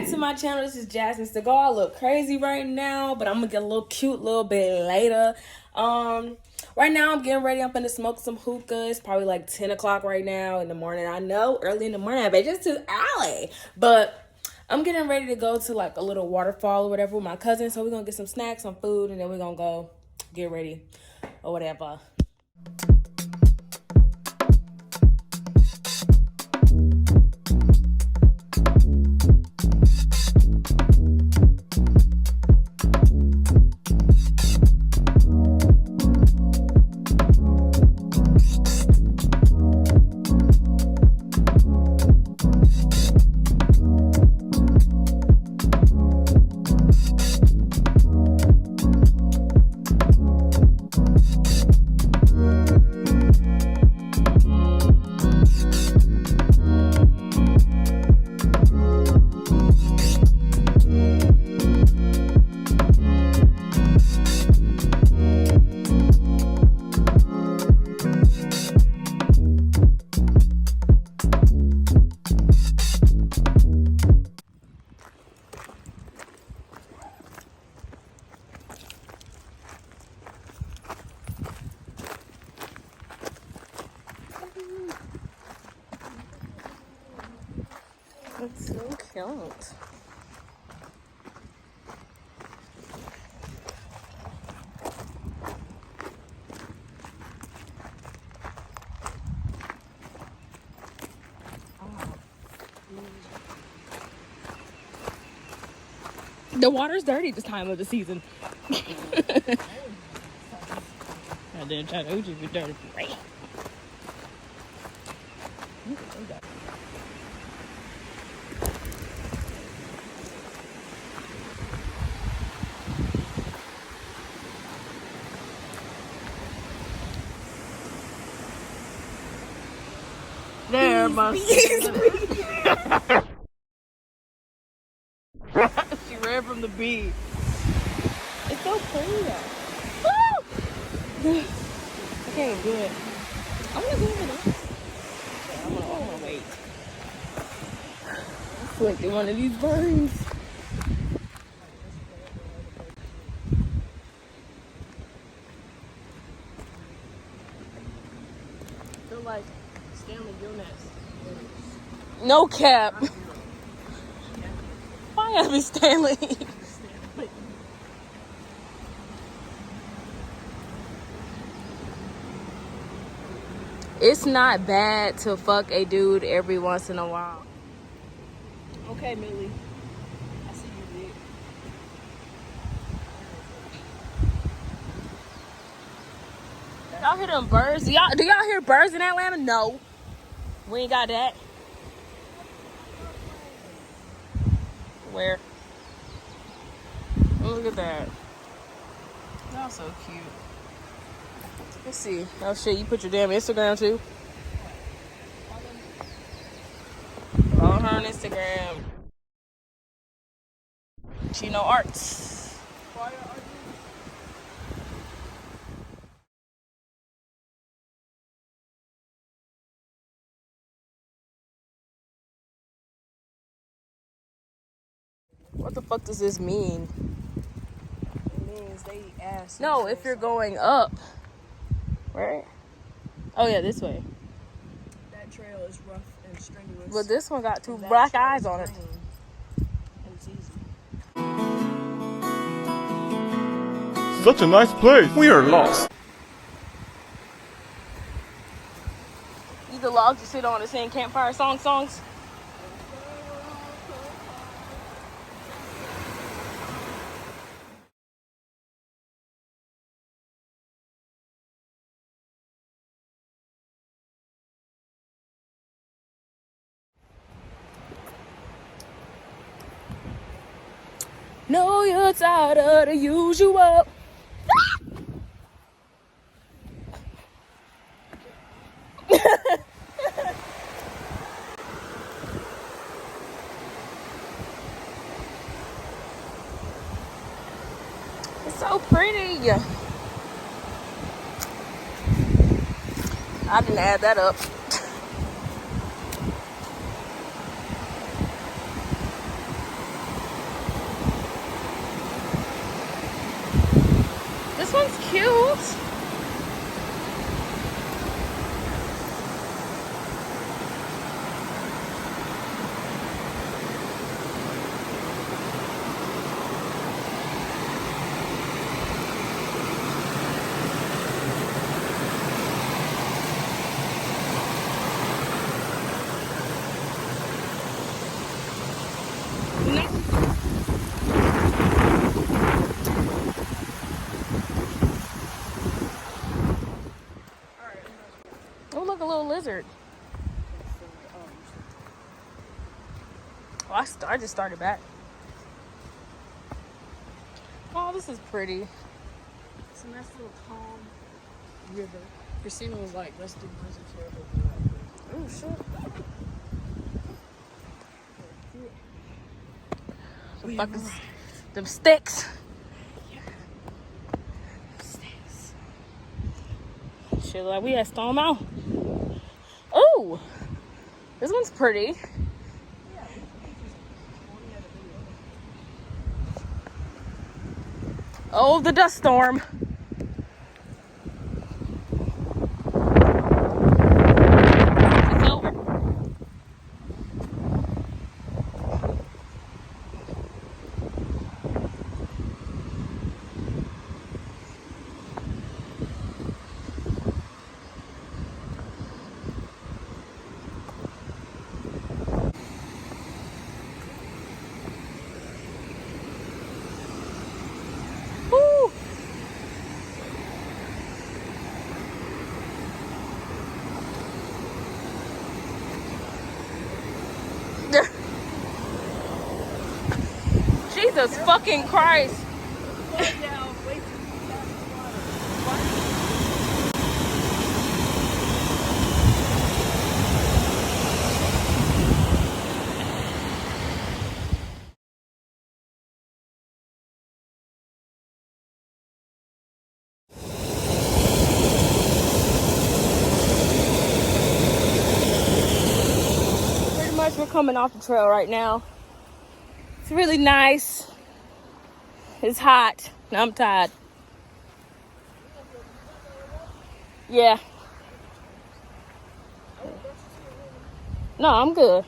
back to my channel. This is Jasmine Cigar. I look crazy right now, but I'm gonna get a little cute a little bit later. Right now I'm getting ready. I'm gonna smoke some hookah. It's probably like 10 o'clock right now in the morning. I know, early in the morning, but it's just too early. But I'm getting ready to go to like a little waterfall or whatever with my cousin. So we're gonna get some snacks, some food, and then we're gonna go get ready or whatever. It's so cute. The water's dirty this time of the season. I didn't try to be dirty, right? There, my she ran from the bee. It's so pretty though. I can't do it. I wanna go over there. I'm gonna wait. Selected one of these burns. Feel like Stanley Gilness. No cap. Why am I Stanley? It's not bad to fuck a dude every once in a while. Okay, Millie. I see you, dick. Y'all hear them birds? Do y'all hear birds in Atlanta? No. We ain't got that. Where? Oh, look at that. Y'all so cute. Let's see. Oh shit, you put your damn Instagram too? Follow her on Instagram. Chino Arts. What the fuck does this mean? It means they ask. No, if you're going up. Right? Oh yeah, this way. That trail is rough and strenuous. But this one got two black eyes on it. And it's easy. Such a nice place. We are lost. These are logs you sit on and sing campfire songs. No, you're tired of the usual. It's so pretty. I didn't add that up. one's cute. Oh, look, a little lizard. Oh, I just started back. Oh, this is pretty. It's a nice little calm river. Christina was like, let's do Blizzard Trail. Oh, shit. We Fuck have is- arrived. them sticks. Sticks. Shit, like we at Stone Mountain. Oh, this one's pretty. Oh, the dust storm. It's over. Woo. Jesus fucking Christ. Pretty much we're coming off the trail right now. It's really nice. It's hot. I'm tired. Yeah. No, I'm good.